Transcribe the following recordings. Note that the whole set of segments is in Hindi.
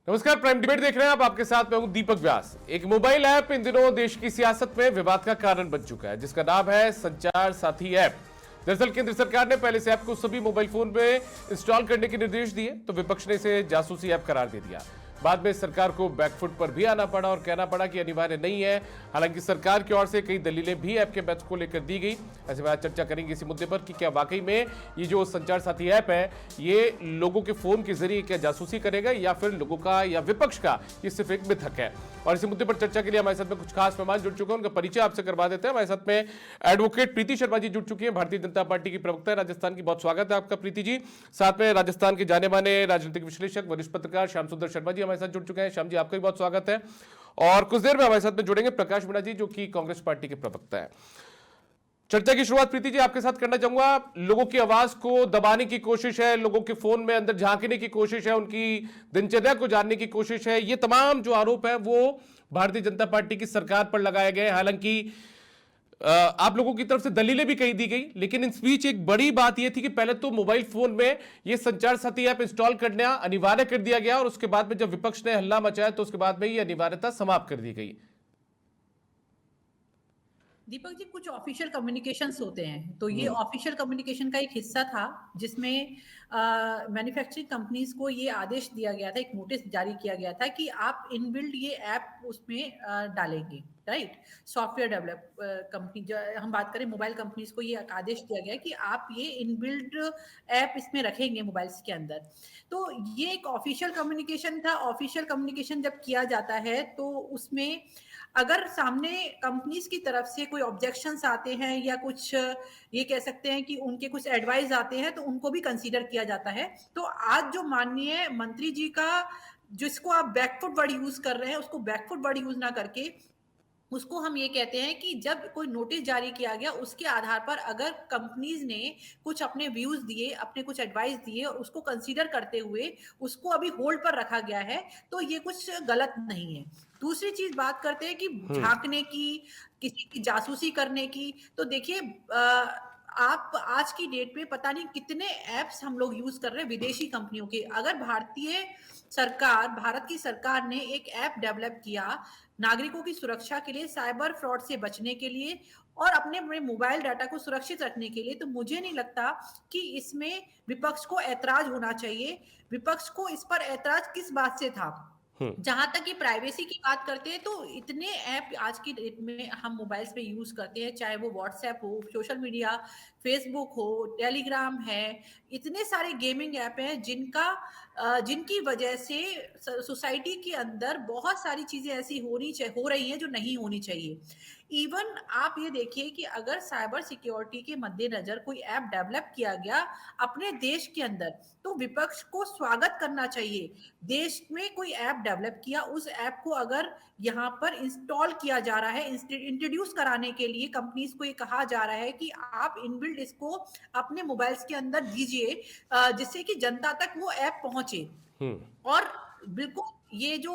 नमस्कार, प्राइम डिबेट देख रहे हैं आप। आपके साथ मैं हूं दीपक व्यास। एक मोबाइल ऐप इन दिनों देश की सियासत में विवाद का कारण बन चुका है, जिसका नाम है संचार साथी ऐप। दरअसल केंद्र सरकार ने पहले इस ऐप को सभी मोबाइल फोन में इंस्टॉल करने के निर्देश दिए, तो विपक्ष ने इसे जासूसी ऐप करार दे दिया। बाद में सरकार को बैकफुट पर भी आना पड़ा और कहना पड़ा कि अनिवार्य नहीं है। हालांकि सरकार की ओर से कई दलीलें भी ऐप के बैच को लेकर दी गई। ऐसे में आज चर्चा करेंगे इसी मुद्दे पर कि क्या वाकई में ये जो संचार साथी ऐप है ये लोगों के फोन के जरिए क्या जासूसी करेगा, या फिर लोगों का या विपक्ष का ये सिर्फ एक मिथक है। और इसी मुद्दे पर चर्चा के लिए हमारे साथ में कुछ खास मेहमान जुड़ चुके हैं, उनका परिचय आपसे करवा देते हैं। हमारे साथ में एडवोकेट प्रीति शर्मा जी जुड़ चुकी हैं, भारतीय जनता पार्टी की प्रवक्ता है राजस्थान की। बहुत स्वागत है आपका प्रीति जी। साथ में राजस्थान के जाने माने राजनीतिक विश्लेषक वरिष्ठ पत्रकार श्याम सुंदर शर्मा जी हमारे साथ जुड़ चुके हैं। श्याम जी, आपका भी बहुत स्वागत है। और कुछ देर में हमारे साथ में जुड़ेंगे प्रकाश मीणा जी, जो कि कांग्रेस पार्टी के प्रवक्ता है। चर्चा की शुरुआत प्रीति जी आपके साथ करना चाहूंगा। लोगों की आवाज को दबाने की कोशिश है, लोगों के फोन में अंदर झांकने की कोशिश है, उनकी दिनचर्या को जानने की कोशिश है। ये तमाम जो आरोप है वो भारतीय जनता पार्टी की सरकार पर लगाए गए। हालांकि आप लोगों की तरफ से दलीलें भी कही दी गई, लेकिन इस बीच एक बड़ी बात यह थी कि पहले तो मोबाइल फोन में यह संचार साथी ऐप इंस्टॉल करना अनिवार्य कर दिया गया, और उसके बाद में जब विपक्ष ने हल्ला मचाया तो उसके बाद में यह अनिवार्यता समाप्त कर दी गई। दीपक जी, कुछ ऑफिशियल कम्युनिकेशंस होते हैं, तो ये ऑफिशियल कम्युनिकेशन का एक हिस्सा था, जिसमें मैन्युफैक्चरिंग कंपनीज को ये आदेश दिया गया था, एक नोटिस जारी किया गया था कि आप इनबिल्ड ये ऐप उसमें डालेंगे, राइट। सॉफ्टवेयर डेवलप कंपनी, हम बात करें मोबाइल कंपनीज को, ये आदेश दिया गया कि आप ये इनबिल्ड ऐप इसमें रखेंगे मोबाइल्स के अंदर। तो ये एक ऑफिशियल कम्युनिकेशन था। ऑफिशियल कम्युनिकेशन जब किया जाता है तो उसमें अगर सामने कंपनीज की तरफ से कोई ऑब्जेक्शंस आते हैं या कुछ ये कह सकते हैं कि उनके कुछ एडवाइस आते हैं, तो उनको भी कंसीडर किया जाता है। तो आज जो माननीय मंत्री जी का, जिसको आप बैकफुट वर्ड यूज कर रहे हैं, उसको बैकफुट वर्ड यूज ना करके उसको हम ये कहते हैं कि जब कोई नोटिस जारी किया गया, उसके आधार पर अगर कंपनीज ने कुछ अपने व्यूज दिए, अपने कुछ एडवाइस दिए, और उसको कंसीडर करते हुए उसको अभी होल्ड पर रखा गया है, तो ये कुछ गलत नहीं है। दूसरी चीज बात करते हैं कि झांकने की, किसी की जासूसी करने की, तो देखिए आप आज की डेट में पता नहीं कितने एप्स हम लोग यूज कर रहे हैं विदेशी कंपनियों के। अगर भारतीय सरकार, भारत की सरकार ने एक ऐप डेवलप किया नागरिकों की सुरक्षा के लिए, साइबर फ्रॉड से बचने के लिए और अपने मोबाइल डाटा को सुरक्षित रखने के लिए, तो मुझे नहीं लगता कि इसमें विपक्ष को ऐतराज होना चाहिए। विपक्ष को इस पर ऐतराज किस बात से था? जहां तक कि प्राइवेसी की बात करते हैं, तो इतने ऐप आज की डेट में हम मोबाइल्स पे यूज करते हैं, चाहे वो व्हाट्सएप हो, सोशल मीडिया, फेसबुक हो, टेलीग्राम है, इतने सारे गेमिंग ऐप हैं जिनकी वजह से सोसाइटी के अंदर बहुत सारी चीजें ऐसी हो रही हैं जो नहीं होनी चाहिए। इवन आप ये देखिए कि अगर साइबर सिक्योरिटी के मद्देनजर कोई ऐप डेवलप किया गया अपने देश के अंदर, तो विपक्ष को स्वागत करना चाहिए। देश में कोई ऐप डेवलप किया, उस ऐप को अगर यहाँ पर इंस्टॉल किया जा रहा है, इंट्रोड्यूस कराने के लिए कंपनीज को ये कहा जा रहा है कि आप इनबिल्ड इसको अपने मोबाइल्स के अंदर दीजिए, जिससे कि जनता तक वो ऐप पहुंचे। और बिल्कुल ये जो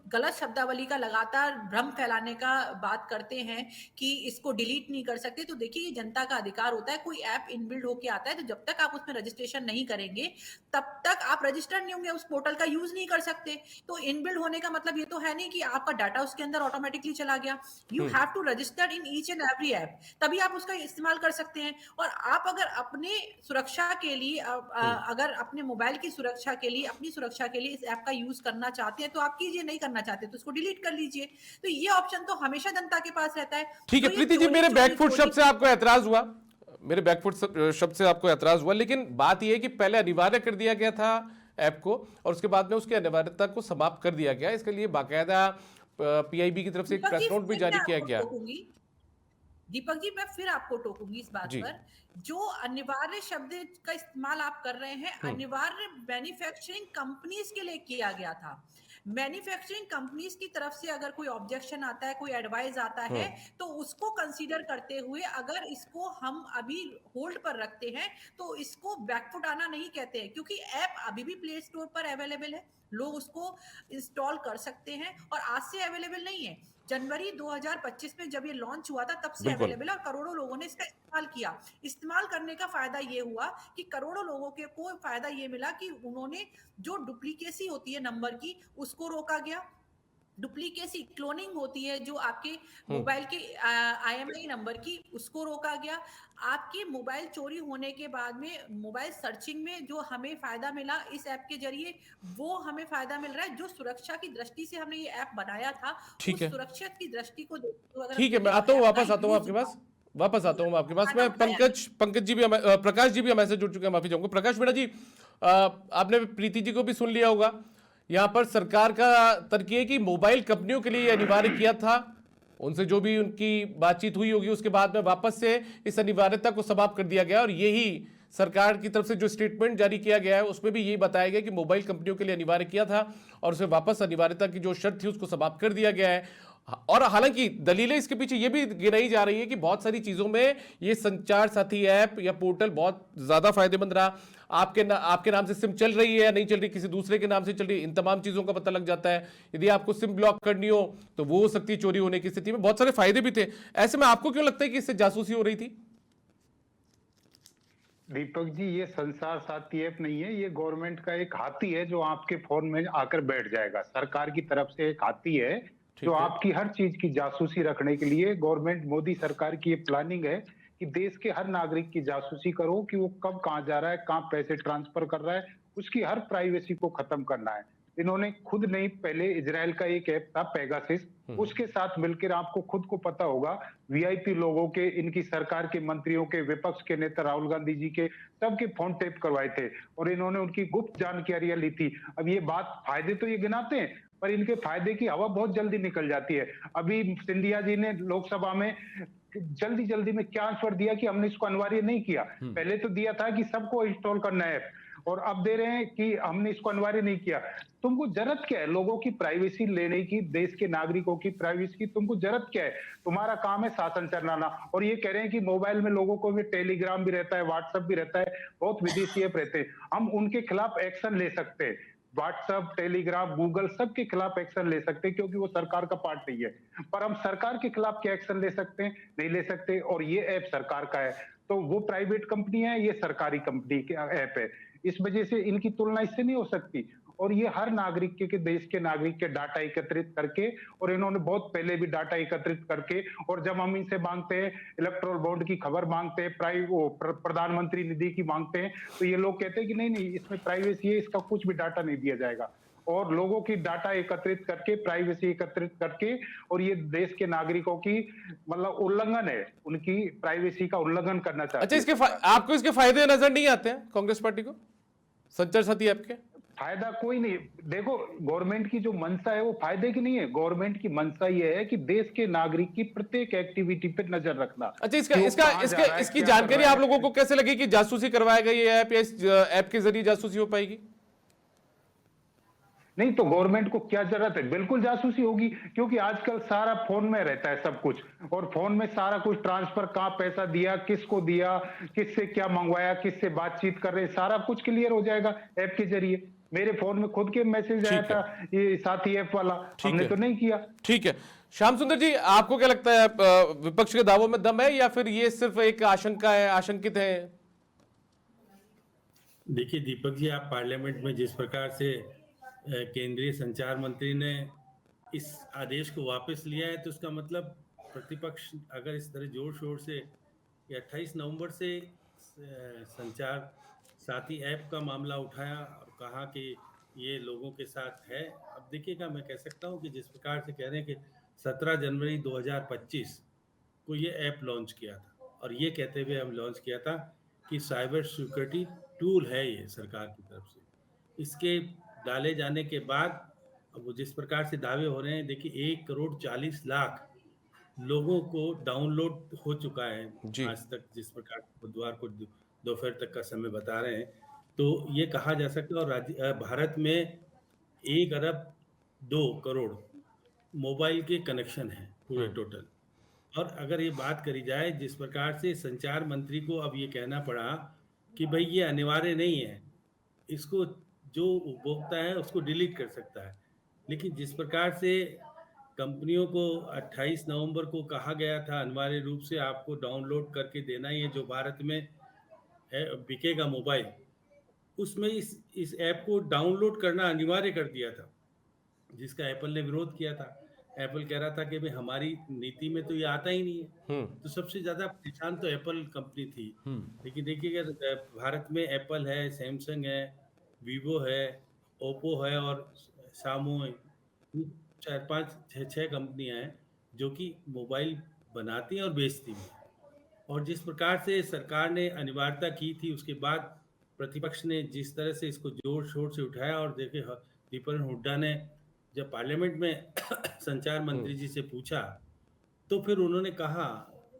गलत शब्दावली का लगातार भ्रम फैलाने का बात करते हैं कि इसको डिलीट नहीं कर सकते, तो देखिए ये जनता का अधिकार होता है। कोई ऐप इनबिल्ड होके आता है, तो जब तक आप उसमें रजिस्ट्रेशन नहीं करेंगे तब तक आप रजिस्टर नहीं होंगे, उस पोर्टल का यूज नहीं कर सकते। तो इनबिल्ड होने का मतलब ये तो है नहीं कि आपका डाटा उसके अंदर ऑटोमेटिकली चला गया। You have to register in each and every app, तभी आप उसका इस्तेमाल कर सकते हैं। और आप अगर अपने सुरक्षा के लिए, अगर अपने मोबाइल की सुरक्षा के लिए, अपनी सुरक्षा के लिए इस ऐप का यूज करना चाहते हैं तो आप कीजिए, नहीं करना चाहते तो उसको डिलीट कर लीजिए। तो ये ऑप्शन तो हमेशा जनता के पास रहता है। ठीक है तो ये प्रीति जी, चोरी मेरे चोरी बैकफुट चोरी शब्द से आपको ऐतराज हुआ, मेरे बैकफुट शब्द से आपको ऐतराज हुआ, लेकिन बात यह है कि पहले अनिवार्य कर दिया गया था ऐप को, और उसके बाद में उसकी अनिवार्यता को समाप्त कर दिया गया। इसके लिए बाकायदा पीआईबी की तरफ से एक दीपक प्रेस जी, नोट भी फिर जारी मैं किया आपको गया। टोकूंगी। दीपक जी, मैं फिर आपको टोकूंगी इस बात जी। पर। जो अनिवार्य शब्द का इस्तेमाल आप कर रहे हैं, अनिवार्य मैन्युफैक्चरिंग कंपनीज के लिए किया गया था। मैन्युफैक्चरिंग कंपनीज की तरफ से अगर कोई ऑब्जेक्शन आता है, कोई एडवाइस आता है, तो उसको कंसीडर करते हुए अगर इसको हम अभी होल्ड पर रखते हैं, तो इसको बैकफुट आना नहीं कहते हैं, क्योंकि ऐप अभी भी प्ले स्टोर पर अवेलेबल है, लोग उसको इंस्टॉल कर सकते हैं और आज से अवेलेबल नहीं है। जनवरी 2025 में जब ये लॉन्च हुआ था तब से बिल्कुल। अवेलेबल है और करोड़ों लोगों ने इसका इस्तेमाल किया। इस्तेमाल करने का फायदा ये हुआ कि करोड़ों लोगों के को फायदा ये मिला कि उन्होंने जो डुप्लीकेसी होती है नंबर की उसको रोका गया। डुप्लीकेसी क्लोनिंग होती है जो आपके हुँ। मोबाइल के आईएमईआई नंबर की उसको रोका गया। आपके मोबाइल चोरी होने के बाद में मोबाइल सर्चिंग में जो हमें फ़ायदा मिला इस ऐप के ज़रिए, वो हमें फ़ायदा मिल रहा है। जो सुरक्षा की दृष्टि से हमने ये ऐप बनाया था, ठीक उस है। सुरक्षा की दृष्टि को देखते हुए अगर हम ठीक है, मैं देखें और आता हूँ, ऐप का वापस आता हूँ यूज़ आपके पास। वापस आता हूँ मैं आपके पास। मैं फ़ायदा उठाया। पंकज जी भी प्रकाश जी भी हमारे से जुड़ चुके हैं, माफी चाहूंगा। प्रकाश मीणा जी, आपने प्रीति जी को भी सुन लिया होगा। यहाँ पर सरकार का तर्क ये है कि मोबाइल कंपनियों के लिए ये अनिवार्य किया था। उनसे जो भी उनकी बातचीत हुई होगी उसके बाद में वापस से इस अनिवार्यता को समाप्त कर दिया गया, और यही सरकार की तरफ से जो स्टेटमेंट जारी किया गया है उसमें भी यही बताया गया कि मोबाइल कंपनियों के लिए अनिवार्य किया था और उसे वापस अनिवार्यता की जो शर्त थी उसको समाप्त कर दिया गया है। और हालांकि दलीलें इसके पीछे ये भी गिनाई जा रही है कि बहुत सारी चीजों में ये संचार साथी ऐप या पोर्टल बहुत ज्यादा फायदेमंद रहा। आपके नाम से सिम चल रही है या नहीं चल रही, किसी दूसरे के नाम से चल रही है, इन तमाम चीजों का पता लग जाता है। यदि आपको सिम ब्लॉक करनी हो तो वो हो सकती है चोरी होने की स्थिति में। बहुत सारे फायदे भी थे। ऐसे में आपको क्यों लगता है कि इससे जासूसी हो रही थी? दीपक जी, ये संसार साथी ऐप नहीं है, ये गवर्नमेंट का एक हाथी है जो आपके फोन में आकर बैठ जाएगा। सरकार की तरफ से एक हाथी है जो ठीक है। आपकी हर चीज की जासूसी रखने के लिए, गवर्नमेंट मोदी सरकार की ये प्लानिंग है कि देश के हर नागरिक की जासूसी करो कि वो कब कहाँ जा रहा है, कहाँ पैसे ट्रांसफर कर रहा है, उसकी हर प्राइवेसी को खत्म करना है। इन्होंने खुद नहीं, पहले इजराइल का एक ऐप था पेगासिस, उसके साथ मिलकर, आपको खुद को पता होगा, वीआईपी लोगों के, इनकी सरकार के मंत्रियों के, विपक्ष के नेता राहुल गांधी जी के, सबके फोन टेप करवाए थे और इन्होंने उनकी गुप्त जानकारियां ली थी। अब ये बात, फायदे तो ये गिनाते हैं पर इनके फायदे की हवा बहुत जल्दी निकल जाती है। अभी सिंधिया जी ने लोकसभा में जल्दी जल्दी में क्या आंसर दिया कि हमने इसको अनिवार्य नहीं किया। पहले तो दिया था कि सबको इंस्टॉल करना है, और अब दे रहे हैं कि हमने इसको अनिवार्य नहीं किया। तुमको जरूरत क्या है लोगों की प्राइवेसी लेने की, देश के नागरिकों की प्राइवेसी की? तुमको जरूरत क्या है? तुम्हारा काम है शासन चलाना, और ये कह रहे हैं कि मोबाइल में लोगों को भी टेलीग्राम भी रहता है, व्हाट्सएप भी रहता है, बहुत विदेशी ऐप रहते हैं, हम उनके खिलाफ एक्शन ले सकते हैं। व्हाट्सएप, टेलीग्राम, गूगल, सबके खिलाफ एक्शन ले सकते हैं क्योंकि वो सरकार का पार्ट नहीं है। पर हम सरकार के खिलाफ क्या एक्शन ले सकते हैं? नहीं ले सकते। और ये ऐप सरकार का है, तो वो प्राइवेट कंपनी है, ये सरकारी कंपनी की ऐप है। इस वजह से इनकी तुलना इससे नहीं हो सकती। और ये हर नागरिक के देश के नागरिक के डाटा एकत्रित करके, और इन्होंने बहुत पहले भी डाटा एकत्रित करके, और जब हम इनसे मांगते हैं इलेक्ट्रोल बॉन्ड की खबर मांगते हैं, प्रधानमंत्री निधि की मांगते हैं, तो ये लोग कहते हैं कि नहीं नहीं, इसमें प्राइवेसी है, इसका कुछ भी डाटा नहीं दिया जाएगा। और लोगों की डाटा एकत्रित करके, प्राइवेसी एकत्रित करके, और ये देश के नागरिकों की मतलब उल्लंघन है, उनकी प्राइवेसी का उल्लंघन करना चाहते अच्छा, हैं। आपको इसके फायदे नजर नहीं आते हैं कांग्रेस पार्टी को संचार साथी ऐप के? फायदा कोई नहीं। देखो, गवर्नमेंट की जो मंशा है वो फायदे की नहीं है। गवर्नमेंट की मंशा ये है कि देश के नागरिक की प्रत्येक एक्टिविटी पे नजर रखना। अच्छा, इसकी जानकारी आप लोगों को कैसे लगी कि जासूसी करवाया गया ये ऐप, या इस ऐप के जरिए जासूसी हो पाएगी? नहीं तो गवर्नमेंट को क्या जरूरत है? बिल्कुल जासूसी होगी, क्योंकि आजकल सारा फोन में रहता है सब कुछ, और फोन में सारा कुछ ट्रांसफर, कहां पैसा दिया, किसको दिया, किससे क्या मंगवाया, किससे बातचीत कर रहे, सारा कुछ क्लियर हो जाएगा ऐप के जरिए। मेरे फोन में खुद के मैसेज आया था ये साथी ऐप वाला, हमने तो नहीं किया। ठीक है। श्याम सुंदर जी, आपको क्या लगता है, विपक्ष के दावों में दम है या फिर ये सिर्फ एक आशंका है, आशंकित है? देखिए दीपक जी, आप पार्लियामेंट में जिस प्रकार से केंद्रीय संचार मंत्री ने इस आदेश को वापस लिया है, तो उसका मतलब प्रतिपक्ष अगर इस तरह जोर शोर से 28 नवंबर से संचार साथी ऐप का मामला उठाया और कहा कि ये लोगों के साथ है। अब देखिएगा, मैं कह सकता हूँ कि जिस प्रकार से कह रहे हैं कि 17 जनवरी 2025 को ये ऐप लॉन्च किया था, और ये कहते हुए हम लॉन्च किया था कि साइबर सिक्योरिटी टूल है ये सरकार की तरफ से। इसके डाले जाने के बाद अब वो जिस प्रकार से दावे हो रहे हैं, देखिए 1,40,00,000 लोगों को डाउनलोड हो चुका है आज तक, जिस प्रकार बुधवार को दोपहर तक का समय बता रहे हैं। तो ये कहा जा सकता है, और भारत में 1,02,00,000 मोबाइल के कनेक्शन है पूरे टोटल। और अगर ये बात करी जाए जिस प्रकार से संचार मंत्री को अब ये कहना पड़ा कि भाई ये अनिवार्य नहीं है, इसको जो उपभोक्ता है उसको डिलीट कर सकता है, लेकिन जिस प्रकार से कंपनियों को 28 नवंबर को कहा गया था अनिवार्य रूप से आपको डाउनलोड करके देना ही है जो भारत में है बिकेगा मोबाइल, उसमें इस ऐप को डाउनलोड करना अनिवार्य कर दिया था, जिसका एप्पल ने विरोध किया था। एप्पल कह रहा था कि भाई हमारी नीति में तो ये आता ही नहीं है। तो सबसे ज़्यादा परेशान तो एप्पल कंपनी थी। लेकिन देखिए भारत में एप्पल है, सैमसंग है, वीवो है, ओप्पो है और सामो है। 4-5-6 कंपनियां हैं जो कि मोबाइल बनाती हैं और बेचती हैं। और जिस प्रकार से सरकार ने अनिवार्यता की थी उसके बाद प्रतिपक्ष ने जिस तरह से इसको जोर शोर से उठाया और देखिए दीपेंद्र हुड्डा ने जब पार्लियामेंट में संचार मंत्री जी से पूछा तो फिर उन्होंने कहा,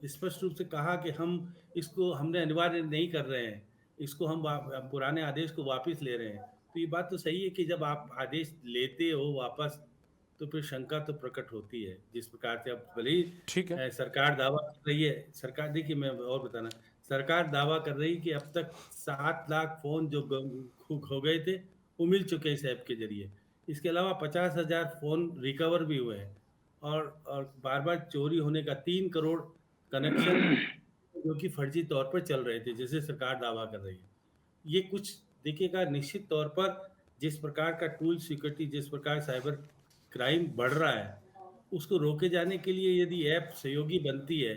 स्पष्ट रूप से कहा कि हमने अनिवार्य नहीं कर रहे हैं, इसको हम पुराने आदेश को वापस ले रहे हैं। तो ये बात तो सही है कि जब आप आदेश लेते हो वापस तो फिर शंका तो प्रकट होती है। जिस प्रकार से अब भले ठीक है। ही सरकार दावा कर रही है, सरकार देखिए मैं और बताना, सरकार दावा कर रही है कि अब तक 7 लाख फोन जो खो गए थे वो मिल चुके हैं इस ऐप के जरिए। इसके अलावा 50,000 फोन रिकवर भी हुए हैं और बार बार चोरी होने का 3 करोड़ कनेक्शन जो कि फर्जी तौर पर चल रहे थे, जैसे सरकार दावा कर रही है। ये कुछ देखिएगा निश्चित तौर पर जिस प्रकार का टूल सिक्योरिटी, जिस प्रकार साइबर क्राइम बढ़ रहा है, उसको रोके जाने के लिए यदि ऐप सहयोगी बनती है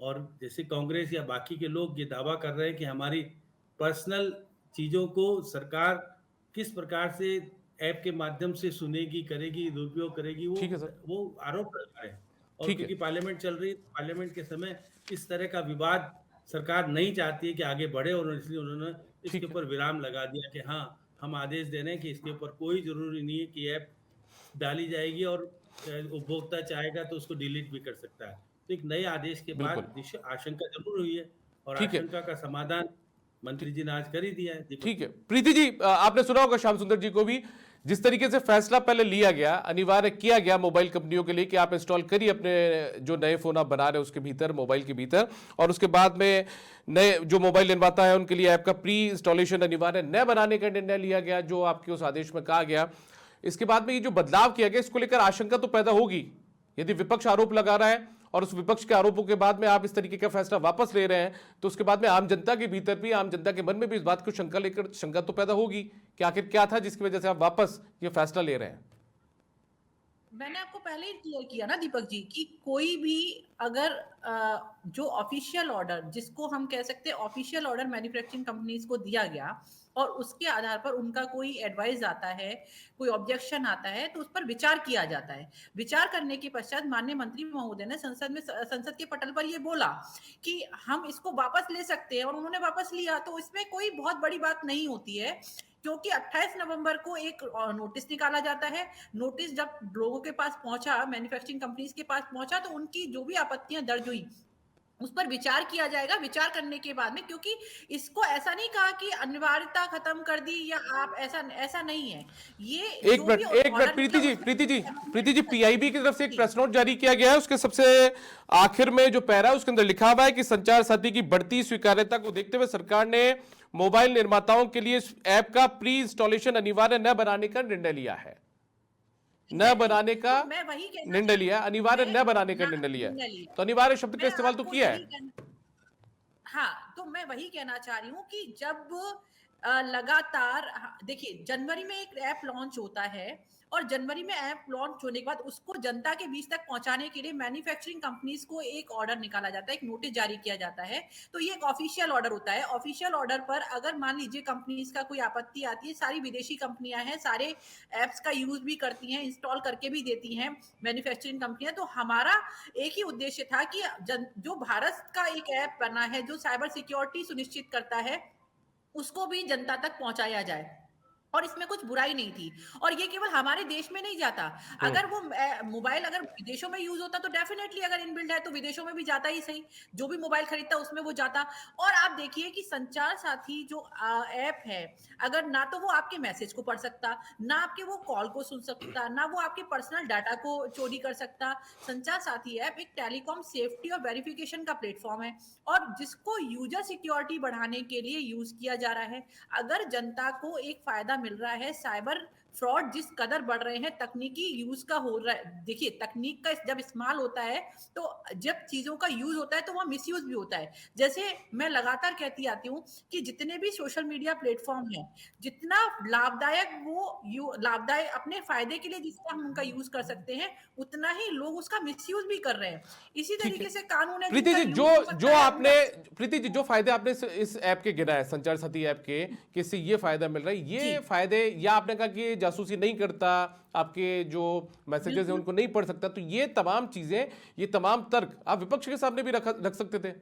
और जैसे कांग्रेस या बाकी के लोग ये दावा कर रहे हैं कि हमारी पर्सनल चीज़ों को सरकार किस प्रकार से ऐप के माध्यम से सुनेगी, करेगी, दुरुपयोग करेगी, ठीक है सर। वो आरोप लगा रहे हैं। और ठीक है। क्योंकि पार्लियामेंट चल रही है, पार्लियामेंट के समय इस तरह का विवाद सरकार नहीं चाहती है कि आगे बढ़े और इसलिए उन्होंने इसके ठीक है। ऊपर विराम लगा दिया कि हाँ, हम आदेश दे रहे हैं कि इसके ऊपर कोई ज़रूरी नहीं है कि ऐप डाली जाएगी और उपभोक्ता चाहेगा तो उसको डिलीट भी कर सकता है। तो एक नए आदेश के बाद बिल्कुल। आशंका ज़रूर हुई है और ठीक है। आशंका का समाधान मंत्री जी ने आज कर ही दिया है। दीपक ठीक है प्रीति जी, आपने सुना होगा श्याम सुंदर जी को भी, जिस तरीके से फैसला पहले लिया गया, अनिवार्य किया गया मोबाइल कंपनियों के लिए कि आप इंस्टॉल करिए अपने जो नए फोन आप बना रहे हैं उसके भीतर, मोबाइल के भीतर, और उसके बाद में नए जो मोबाइल निर्माता है उनके लिए ऐप का प्री इंस्टॉलेशन अनिवार्य न बनाने का निर्णय लिया गया, जो आपके उस आदेश में कहा गया। इसके बाद में ये जो बदलाव किया गया, इसको लेकर आशंका तो पैदा होगी। यदि विपक्ष आरोप लगा रहा है और उस विपक्ष के आरोपों के बाद में आप इस तरीके का फैसला वापस ले रहे हैं, तो उसके बाद में आम जनता के भीतर भी, आम जनता के मन में भी इस बात को शंका तो पैदा होगी कि आखिर क्या था जिसकी वजह से आप वापस ये फैसला ले रहे हैं। मैंने आपको पहले ही क्लियर किया ना दीपक जी कि कोई भी अगर जो ऑफिशियल ऑर्डर, जिसको हम कह सकते हैं ऑफिशियल ऑर्डर मैन्युफैक्चरिंग कंपनीज को दिया गया और उसके आधार पर उनका कोई एडवाइस आता है, कोई ऑब्जेक्शन आता है, तो उस पर विचार किया जाता है। विचार करने के पश्चात माननीय मंत्री महोदय ने संसद के पटल पर ये बोला कि हम इसको वापस ले सकते हैं और उन्होंने वापस लिया, तो इसमें कोई बहुत बड़ी बात नहीं होती है, क्योंकि 28 नवंबर को एक नोटिस निकाला जाता है। नोटिस जब लोगों के पास पहुंचा, मैन्युफैक्चरिंग कंपनीज के पास पहुंचा, तो उनकी जो भी आपत्तियां दर्ज हुई उस पर विचार किया जाएगा। विचार करने के बाद में, क्योंकि इसको ऐसा नहीं कहा कि अनिवार्यता खत्म कर दी या आप ऐसा नहीं है। ये एक मिनट प्रीति जी, पीआईबी की तरफ से एक प्रेस नोट जारी किया गया है, उसके सबसे आखिर में जो पैरा है उसके अंदर लिखा हुआ है कि संचार साथी की बढ़ती स्वीकार्यता को देखते हुए सरकार ने मोबाइल निर्माताओं के लिए ऐप का प्री इंस्टॉलेशन अनिवार्य न बनाने का निर्णय लिया है। न बनाने का निर्णय लिया, अनिवार्य न बनाने का निर्णय लिया। तो अनिवार्य शब्द का इस्तेमाल तो किया है। हाँ, तो मैं वही कहना चाह रही हूँ कि जब लगातार देखिए, जनवरी में एक ऐप लॉन्च होता है और जनवरी में ऐप लॉन्च होने के बाद उसको जनता के बीच तक पहुंचाने के लिए मैन्युफैक्चरिंग कंपनीज को एक ऑर्डर निकाला जाता है, एक नोटिस जारी किया जाता है। तो ये एक ऑफिशियल ऑर्डर होता है। ऑफिशियल ऑर्डर पर अगर मान लीजिए कंपनीज का कोई आपत्ति आती है, सारी विदेशी कंपनियां हैं, सारे एप्स का यूज भी करती हैं, इंस्टॉल करके भी देती हैं मैन्युफैक्चरिंग कंपनियां। तो हमारा एक ही उद्देश्य था कि जो भारत का एक ऐप बना है जो साइबर सिक्योरिटी सुनिश्चित करता है, उसको भी जनता तक पहुंचाया जाए, और इसमें कुछ बुराई नहीं थी। और ये केवल हमारे देश में नहीं जाता, अगर वो मोबाइल अगर विदेशों में यूज होता तो डेफिनेटली अगर इनबिल्ट है तो विदेशों में भी जाता ही सही, जो भी मोबाइल खरीदता उसमें वो जाता। और आप देखिए कि संचार साथी जो ऐप है, अगर ना तो वो आपके मैसेज को पढ़ सकता, ना आपके वो कॉल को सुन सकता, ना वो आपके पर्सनल डाटा को चोरी कर सकता। संचार साथी ऐप एक टेलीकॉम सेफ्टी और वेरिफिकेशन का प्लेटफॉर्म है और जिसको यूजर सिक्योरिटी बढ़ाने के लिए यूज किया जा रहा है। अगर जनता को एक फायदा मिल रहा है, साइबर फ्रॉड जिस कदर बढ़ रहे हैं, तकनीकी यूज का हो रहा है। देखिए, तकनीक का जब इस्तेमाल होता है तो जब चीजों का यूज होता है तो वहां मिसयूज भी होता है। जैसे मैं लगातार कहती आती हूँ कि जितने भी सोशल मीडिया प्लेटफॉर्म है, जितना लाभदायक लाभदायक अपने फायदे के लिए जितना हम उनका यूज कर सकते हैं, उतना ही लोग उसका मिसयूज भी कर रहे हैं। इसी तरीके से कानून है प्रीति जी, जिनका use हो सकता जो है, आपने प्रीति जी जो फायदे आपने इस ऐप के गिना है, संचार साथी ऐप के, कि इससे ये फायदा मिल रहा है, ये जी। फायदे, या आपने कहा कि जासूसी नहीं करता, आपके जो मैसेजेस हैं उनको नहीं पढ़ सकता, तो ये तमाम चीजें, ये तमाम तर्क आप विपक्ष के सामने भी रख सकते थे।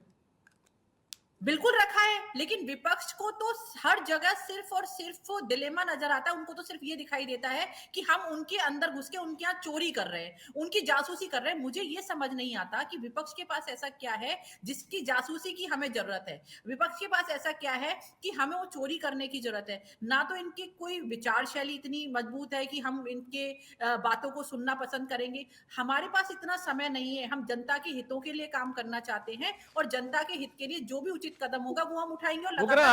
बिल्कुल रखा है, लेकिन विपक्ष को तो हर जगह सिर्फ और सिर्फ दिलेमा नजर आता है। उनको तो सिर्फ ये दिखाई देता है कि हम उनके अंदर घुस के उनके यहाँ चोरी कर रहे हैं, उनकी जासूसी कर रहे हैं। मुझे ये समझ नहीं आता कि विपक्ष के पास ऐसा क्या है जिसकी जासूसी की हमें जरूरत है। विपक्ष के पास ऐसा क्या है कि हमें वो चोरी करने की जरूरत है? ना तो इनकी कोई विचार शैली इतनी मजबूत है कि हम इनके बातों को सुनना पसंद करेंगे। हमारे पास इतना समय नहीं है। हम जनता के हितों के लिए काम करना चाहते हैं और जनता के हित के लिए जो भी उचित कदम होगा वो हम उठाएंगे। और वो कह रहे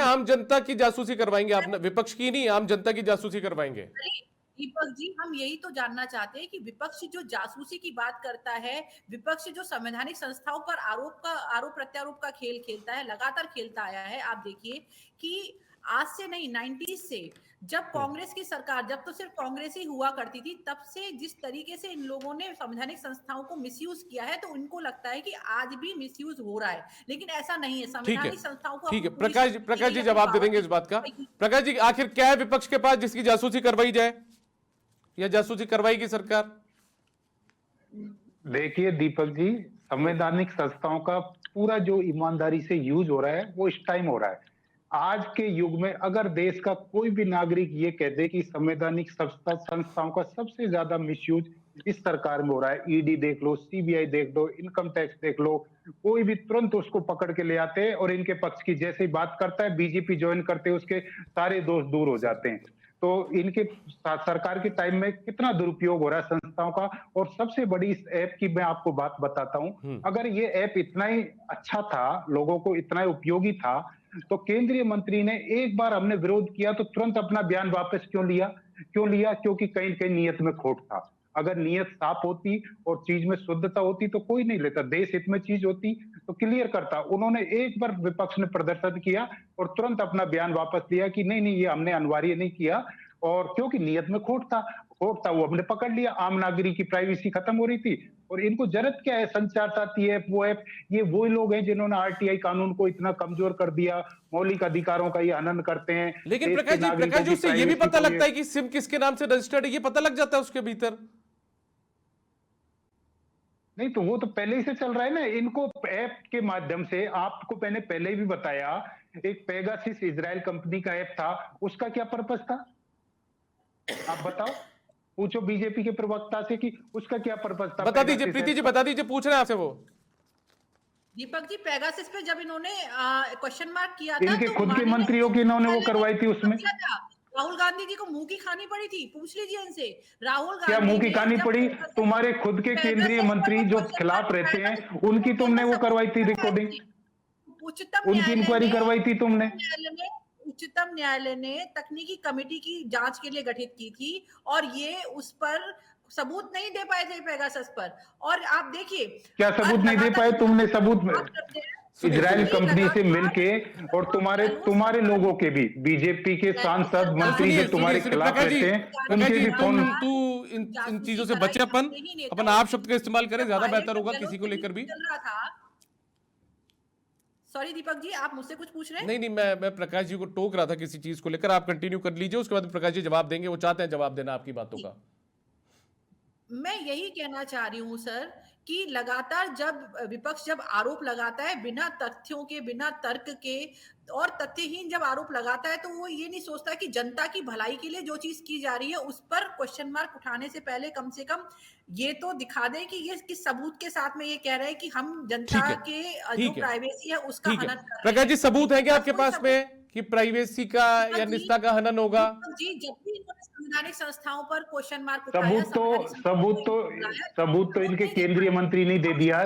हैं आम जनता की जासूसी करवाएंगे, आप विपक्ष की नहीं, आम जनता की जासूसी करवाएंगे। दीपक जी, हम यही तो जानना चाहते हैं कि विपक्ष जो जासूसी की बात करता है, विपक्ष जो संवैधानिक संस्थाओं पर आरोप प्रत्यारोप का खेल खेलता है, लगातार खेलता आया है। आप देखिए कि आज से नहीं, 90s से, जब कांग्रेस की सरकार, जब तो सिर्फ कांग्रेस ही हुआ करती थी, तब से जिस तरीके से इन लोगों ने संवैधानिक संस्थाओं को मिसयूज किया है, तो उनको लगता है कि आज भी मिसयूज हो रहा है, लेकिन ऐसा नहीं है। संवैधानिक संस्थाओं को ठीक है, प्रकाश जी जवाब दे देंगे इस बात का। प्रकाश जी, आखिर क्या है विपक्ष के पास जिसकी जासूसी करवाई जाए, या जासूसी करवाएगी सरकार? देखिए दीपक जी, संवैधानिक संस्थाओं का पूरा जो ईमानदारी से यूज हो रहा है वो इस टाइम हो रहा है। आज के युग में अगर देश का कोई भी नागरिक ये कह दे कि संवैधानिक संस्थाओं का सबसे ज्यादा मिसयूज इस सरकार में हो रहा है, ईडी देख लो, सीबीआई देख लो, इनकम टैक्स देख लो, कोई भी तुरंत उसको पकड़ के ले आते हैं और इनके पक्ष की जैसे ही बात करता है, बीजेपी ज्वाइन करते हैं, उसके सारे दोष दूर हो जाते हैं। तो इनके सरकार के टाइम में कितना दुरुपयोग हो रहा है संस्थाओं का। और सबसे बड़ी इस ऐप की मैं आपको बात बताता हूं, अगर ये ऐप इतना ही अच्छा था, लोगों को इतना ही उपयोगी था, तो केंद्रीय मंत्री ने एक बार हमने विरोध किया तो तुरंत अपना बयान वापस क्यों लिया? क्योंकि कहीं कहीं नियत में खोट था। अगर नियत साफ होती और चीज में शुद्धता होती तो कोई नहीं लेता, देश हित में चीज होती तो क्लियर करता। उन्होंने एक बार विपक्ष ने प्रदर्शन किया और तुरंत अपना बयान वापस लिया कि नहीं ये हमने अनिवार्य नहीं किया, और क्योंकि नियत में खोट था वो हमने पकड़ लिया। आम नागरिक की प्राइवेसी खत्म हो रही थी और इनको जरूरत क्या है संचार साथी ऐप, वो ऐप। ये वही लोग हैं जिन्होंने आरटीआई कानून को इतना कमजोर कर दिया, मौलिक अधिकारों का ये हनन करते हैं। लेकिन प्रकाश जी उससे ये भी पता लगता है कि सिम किसके नाम से रजिस्टर्ड है, ये पता लग जाता है उसके भीतर। नहीं तो वो तो पहले ही से चल रहा है ना। इनको ऐप के माध्यम से, आपको मैंने पहले भी बताया, एक पेगासिस इजराइल कंपनी का ऐप था, उसका क्या पर्पस था आप बताओ? पूछो बीजेपी के प्रवक्ता से कि उसका क्या पर्पस था। बता दीजिए प्रीति जी, बता दीजिए, पूछ रहे हैं आपसे वो। दीपक जी, पेगासिस पे जब इन्होंने क्वेश्चन मार्क किया था, इनके खुद के मंत्रियों की इन्होंने वो करवाई थी, उसमें राहुल गांधी जी को मुंह की खानी पड़ी थी। पूछ लीजिए इनसे, राहुल गांधी क्या मुंह की खानी पड़ी? तुम्हारे खुद के केंद्रीय मंत्री जो खिलाफ रहते हैं उनकी तुमने वो करवाई थी रिकॉर्डिंग, उनकी इंक्वायरी करवाई थी तुमने। उच्चतम न्यायालय ने तकनीकी कमेटी की जांच के लिए गठित की थी और ये उस पर सबूत नहीं दे पाए थे पेगासस पर। और आप देखिए, क्या सबूत नहीं दे पाए? तुमने सबूत इजराइल कंपनी से मिलके, और तुम्हारे लोगों के भी, बीजेपी के सांसद मंत्री जो तुम्हारे खिलाफ रहते हैं उनके भी फोन। इन चीजों से बचे, अपन आप शब्द का इस्तेमाल करें, ज्यादा बेहतर होगा किसी को लेकर भी। सॉरी दीपक जी, आप मुझसे कुछ पूछ रहे हैं? नहीं, मैं प्रकाश जी को टोक रहा था किसी चीज को लेकर। आप कंटिन्यू कर लीजिए, उसके बाद प्रकाश जी जवाब देंगे, वो चाहते हैं जवाब देना आपकी बातों का। मैं यही कहना चाह रही हूं सर कि लगातार जब विपक्ष जब आरोप लगाता है बिना तथ्यों के, बिना तर्क के और तथ्यहीन जब आरोप लगाता है, तो वो ये नहीं सोचता कि जनता की भलाई के लिए जो चीज की जा रही है उस पर क्वेश्चन मार्क उठाने से पहले कम से कम ये तो दिखा दे कि ये किस सबूत के साथ में ये कह रहे हैं कि हम जनता के जो प्राइवेसी है उसका हनन कर रहे हैं। प्रकाश जी, सबूत है क्या आपके पास में कि प्राइवेसी का या निजता का हनन होगा? जी, जब भी संवैधानिक संस्थाओं पर क्वेश्चन मार्क सबूत तो इनके केंद्रीय मंत्री नहीं दे दिया।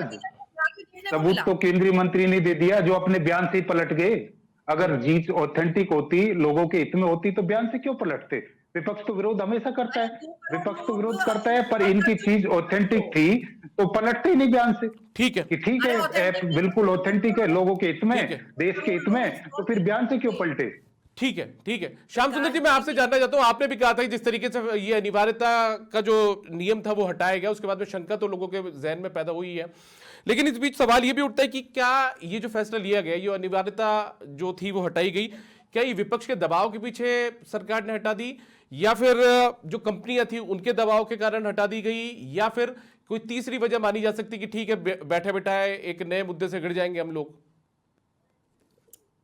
सबूत तो केंद्रीय मंत्री ने दे दिया जो अपने बयान से ही पलट गए। अगर जीत ऑथेंटिक होती, लोगों के हित में होती, तो बयान से क्यों पलटते? विपक्ष तो विरोध हमेशा करता है, विपक्ष तो विरोध करता है, पर इनकी चीज ऑथेंटिक थी तो पलटते ही नहीं बयान से ठीक है, कि ठीक है, ऐप बिल्कुल ऑथेंटिक है, लोगों के हित में, ठीक है। देश के हित में, तो फिर बयान से क्यों पलटे? ठीक है, ठीक है। श्याम सुंदर जी, मैं आपसे जानना चाहता हूं, आपने भी कहा था कि जिस तरीके से ये अनिवार्यता का जो नियम था वो हटाया गया, उसके बाद में शंका तो लोगों के जहन में पैदा हुई है, लेकिन इस बीच सवाल ये भी उठता है कि क्या ये जो फैसला लिया गया, ये अनिवार्यता जो थी वो हटाई गई, क्या ये विपक्ष के दबाव के पीछे सरकार ने हटा दी, या फिर जो कंपनियां थी उनके दबाव के कारण हटा दी गई, या फिर कोई तीसरी वजह मानी जा सकती कि ठीक है, बैठे बैठाए एक नए मुद्दे से गिर जाएंगे हम लोग?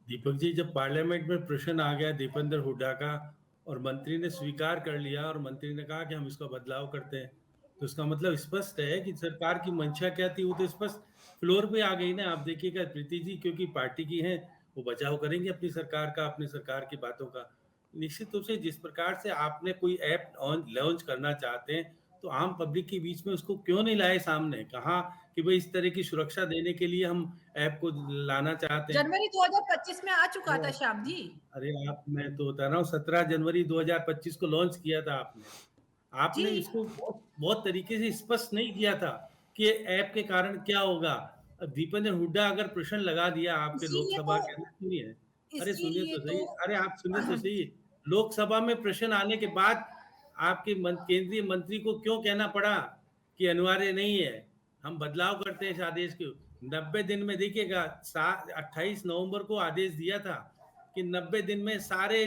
दीपक जी, जब पार्लियामेंट में प्रश्न आ गया दीपेंद्र हुड्डा का और मंत्री ने स्वीकार कर लिया और मंत्री ने कहा कि हम इसका बदलाव करते हैं, तो इसका मतलब स्पष्ट है कि सरकार की मंशा क्या थी, वो तो स्पष्ट फ्लोर पे आ गई ना। आप देखिएगा प्रीति जी, क्योंकि पार्टी की हैं, वो बचाव करेंगे अपनी सरकार का, अपनी सरकार की बातों का। निश्चित रूप से जिस प्रकार से आपने कोई ऐप लॉन्च करना चाहते हैं, तो आम पब्लिक के बीच में उसको क्यों नहीं लाए सामने? कहा कि भाई इस तरह की सुरक्षा देने के लिए हम ऐप को लाना चाहते हैं। जनवरी 2025 में आ चुका था श्याम जी। अरे मैं तो बता रहा हूँ, 17 जनवरी 2025 को लॉन्च किया था आपने इसको बहुत तरीके से स्पष्ट नहीं किया था कि ऐप के कारण क्या होगा। दीपेंद्र हुड्डा अगर प्रश्न लगा दिया आपके लोकसभा के अंदर, सुनिए, अरे सुनिए तो सही, अरे आप सुनिए तो सही, लोकसभा में प्रश्न आने के बाद आपके केंद्रीय मंत्री को क्यों कहना पड़ा कि अनिवार्य नहीं है, हम बदलाव करते हैं इस आदेश को। 90 दिन में देखिएगा, 28 नवंबर को आदेश दिया था कि 90 दिन में सारे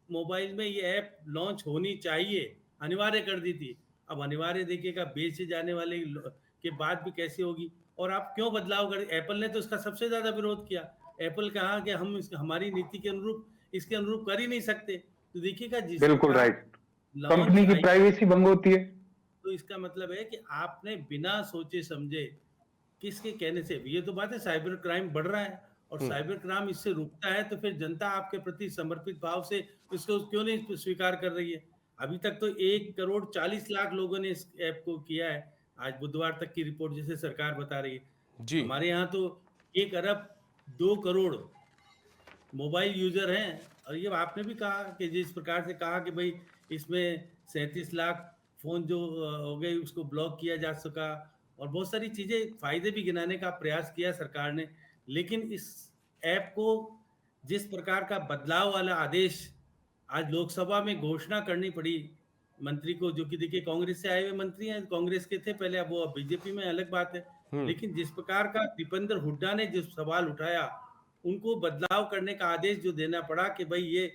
मोबाइल में ये ऐप लॉन्च होनी चाहिए, अनिवार्य कर दी थी। अब अनिवार्य देखिएगा बेचे जाने वाले के बाद भी कैसे होगी, और आप क्यों बदलाव कर? एप्पल ने तो इसका सबसे ज्यादा विरोध किया। एप्पल कहा कि हम हमारी नीति के अनुरूप इसके अनुरूप कर ही नहीं सकते। तो देखिएगा, बिल्कुल राइट, कंपनी की प्राइवेसी भंग होती है। तो इसका मतलब है कि आपने बिना सोचे समझे किसके कहने से, ये तो बात है साइबर क्राइम बढ़ रहा है, और साइबर क्राइम इससे रुकता है तो फिर जनता आपके प्रति समर्पित भाव से इसको क्यों नहीं स्वीकार कर रही है? अभी तक तो 1,40,00,000 लोगों ने इस ऐप को किया है, आज बुधवार तक की रिपोर्ट जैसे सरकार बता रही है जी। हमारे यहाँ तो 1,02 करोड़ मोबाइल यूजर हैं। और ये आपने भी कहा कि जिस प्रकार से कहा कि भाई इसमें 37 लाख फोन जो हो गए उसको ब्लॉक किया जा सका, और बहुत सारी चीजें फायदे भी गिनाने का प्रयास किया सरकार ने, लेकिन इस ऐप को जिस प्रकार का बदलाव वाला आदेश आज लोकसभा में घोषणा करनी पड़ी मंत्री को, जो कि देखिए कांग्रेस से आए हुए मंत्री हैं, कांग्रेस के थे पहले, अब वो बीजेपी में, अलग बात है। लेकिन जिस प्रकार का दीपेंद्र हुड्डा ने जो सवाल उठाया, उनको बदलाव करने का आदेश जो देना पड़ा कि भाई ये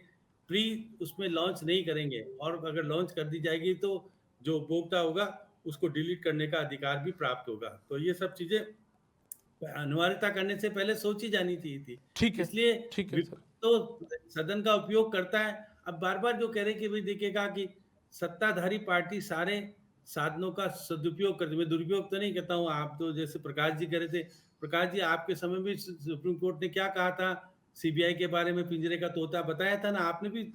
प्री उसमें लॉन्च नहीं करेंगे, और अगर लॉन्च कर दी जाएगी तो जो उपभोक्ता होगा उसको डिलीट करने का अधिकार भी प्राप्त होगा। तो ये सब चीजें अनिवार्यता करने से पहले सोची जानी थी। ठीक है, इसलिए ठीक है, तो सदन का उपयोग करता है। अब बार बार जो कह रहे कि भाई देखिएगा कि सत्ताधारी पार्टी सारे साधनों का सदुपयोग करती है, मैं दुरुपयोग तो नहीं कहता हूँ। आप तो जैसे प्रकाश जी कह रहे थे, प्रकाश जी आपके समय में सुप्रीम कोर्ट ने क्या कहा था सीबीआई के बारे में, पिंजरे का तोता बताया था ना, आपने भी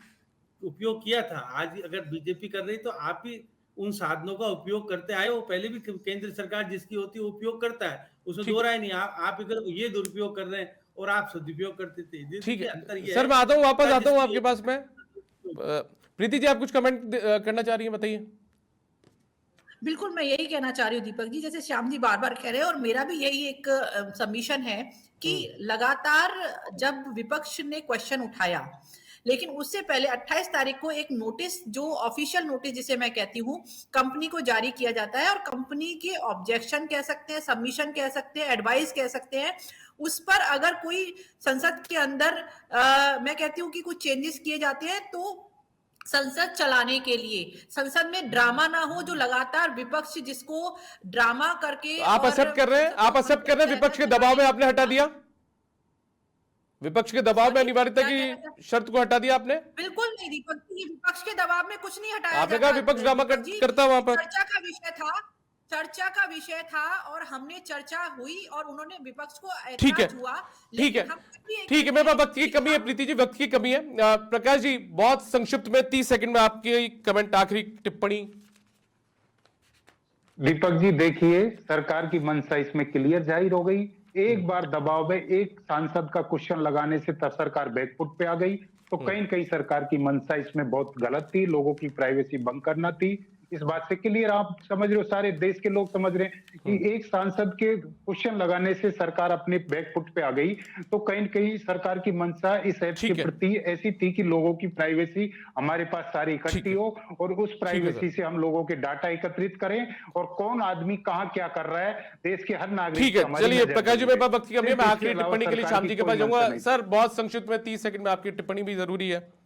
उपयोग किया था। आज अगर बीजेपी कर रही तो आप भी उन साधनों का उपयोग करते आए हो, पहले भी केंद्र सरकार जिसकी होती है उपयोग करता है, उसमें दो राय नहीं। आप इधर ये दुरुपयोग कर रहे हैं और आप सदुपयोग करते थे। ठीक है सर, मैं आता हूँ, वापस आता हूँ आपके पास में। प्रीति जी, आप कुछ कमेंट करना चाह रही हैं, बताइए। बिल्कुल, मैं यही कहना चाह रही हूँ दीपक जी, जैसे श्याम जी बार बार कह रहे हैं, और मेरा भी यही एक सबमिशन है कि लगातार जब विपक्ष ने क्वेश्चन उठाया, लेकिन उससे पहले 28 तारीख को एक नोटिस, जो ऑफिशियल नोटिस जिसे मैं कहती हूँ, कंपनी को जारी किया जाता है, और कंपनी के ऑब्जेक्शन कह सकते हैं, सबमिशन कह सकते हैं, एडवाइस कह सकते हैं, उस पर अगर कोई संसद के अंदर मैं कहती हूँ कि कुछ चेंजेस किए जाते हैं, तो संसद चलाने के लिए, संसद में ड्रामा ना हो, जो लगातार विपक्ष जिसको ड्रामा करके आप एक्सेप्ट कर रहे हैं, आप एक्सेप्ट कर रहे हैं विपक्ष के दबाव में आपने हटा दिया, विपक्ष के दबाव में अनिवार्यता की शर्त को हटा दिया आपने? बिल्कुल नहीं दीपक जी, विपक्ष के दबाव में कुछ नहीं हटाया। आपने कहा विपक्ष ड्रामा करता वहां पर। चर्चा का विषय था और हमने चर्चा हुई और उन्होंने विपक्ष को ठीक है, हुआ। ठीक है, ठीक है, मेरे पास वक्त की कमी है प्रीति जी, वक्त की कमी है। प्रकाश जी, बहुत संक्षिप्त में 30 सेकंड में आपकी कमेंट, आखिरी टिप्पणी। दीपक जी देखिए, सरकार की मंशा इसमें क्लियर जाहिर हो गई एक बार दबाव में एक सांसद का क्वेश्चन लगाने से सरकार बैकफुट पे आ गई। तो कहीं न कहीं सरकार की मंशा इसमें बहुत गलत थी, लोगों की प्राइवेसी भंग करना थी। इस बात से क्लियर आप समझ रहे हो, सारे देश के लोग समझ रहे हैं कि एक सांसद के क्वेश्चन लगाने से सरकार अपने बैकफुट पे आ गई। तो कहीं न कहीं सरकार की मंशा इस ऐप के ठीक है। प्रति ऐसी थी कि लोगों की प्राइवेसी हमारे पास सारी ठीक इकट्ठी है। हो और उस ठीक है प्राइवेसी सर। से हम लोगों के डाटा एकत्रित करें और कौन आदमी कहाँ क्या कर रहा है, देश के हर नागरिक ठीक पर है, हमारी चलिए नजर प्रकाश जी, बनी मेरे है। पास वक्त की कमी है, सिर्फ मैं इसके आखिरी अलावा टिप्पणी के लिए सरकार श्याम जी की के पास कोई मंशा जाऊंगा। नहीं। सर बहुत संक्षिप्त में 30 सेकंड में आपकी टिप्पणी भी जरूरी है।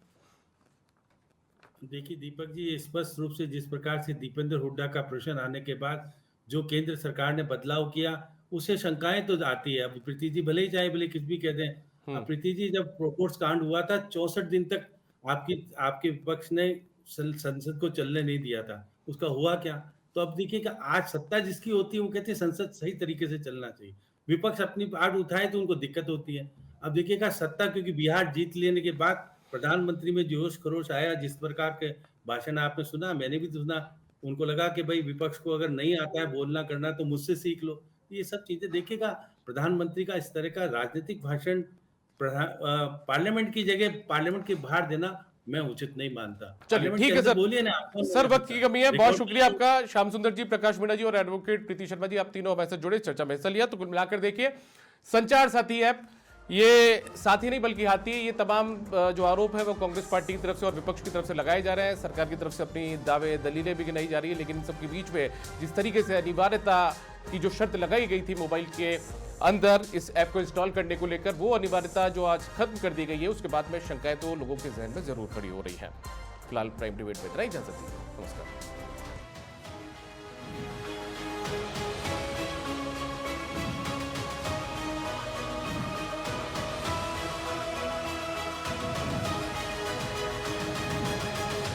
देखिए दीपक जी, स्पष्ट रूप से जिस प्रकार से दीपेंद्र हुड्डा का प्रश्न आने के बाद जो केंद्र सरकार ने बदलाव किया, उसे शंकाएं तो आती है। अब प्रीति जी भले ही चाहे भले कुछ भी कह दें, अब प्रीति जी जब प्रोपोर्ट्स कांड हुआ था 64 दिन तक आपके विपक्ष ने संसद को चलने नहीं दिया था, उसका हुआ क्या? तो अब देखिए कि आज सत्ता जिसकी होती है वो कहते हैं संसद सही तरीके से चलना चाहिए, विपक्ष अपनी बात उठाए तो उनको दिक्कत होती है। अब देखिएगा सत्ता, क्योंकि बिहार जीत लेने के बाद प्रधानमंत्री में जोश खरोश आया, जिस प्रकार के भाषण आपने सुना, मैंने भी सुना, उनको लगा कि भाई विपक्ष को अगर नहीं आता है बोलना करना तो मुझसे सीख लो। ये सब चीजें देखिएगा, प्रधानमंत्री का इस तरह का राजनीतिक भाषण पार्लियामेंट की जगह पार्लियामेंट के बाहर देना मैं उचित नहीं मानता। चलिए पार्लियामेंट ठीक के है अंदर सर। बोलिए ना, कौन सर बोल वक्त की सकता कमी है, बहुत रिकॉर्ड शुक्रिया कीजिए। आपका श्याम सुंदर जी, प्रकाश मीणा जी और एडवोकेट प्रीति शर्मा जी, आप तीनों हमारे साथ जुड़े, चर्चा में हिस्सा लिया। तो कुल मिलाकर देखिए, संचार साथी ऐप ये साथी नहीं बल्कि हाथी है। ये तमाम जो आरोप है वो कांग्रेस पार्टी की तरफ से और विपक्ष की तरफ से लगाए जा रहे हैं। सरकार की तरफ से अपनी दावे दलीलें भी गिनाई जा रही है, लेकिन इन सबके बीच में जिस तरीके से अनिवार्यता की जो शर्त लगाई गई थी मोबाइल के अंदर इस ऐप को इंस्टॉल करने को लेकर, वो अनिवार्यता जो आज खत्म कर दी गई है, उसके बाद में शंकाएं तो लोगों के जहन में जरूर खड़ी हो रही है। फिलहाल प्राइम डिबेट में इतना ही, इजाजत दीजिए, नमस्कार।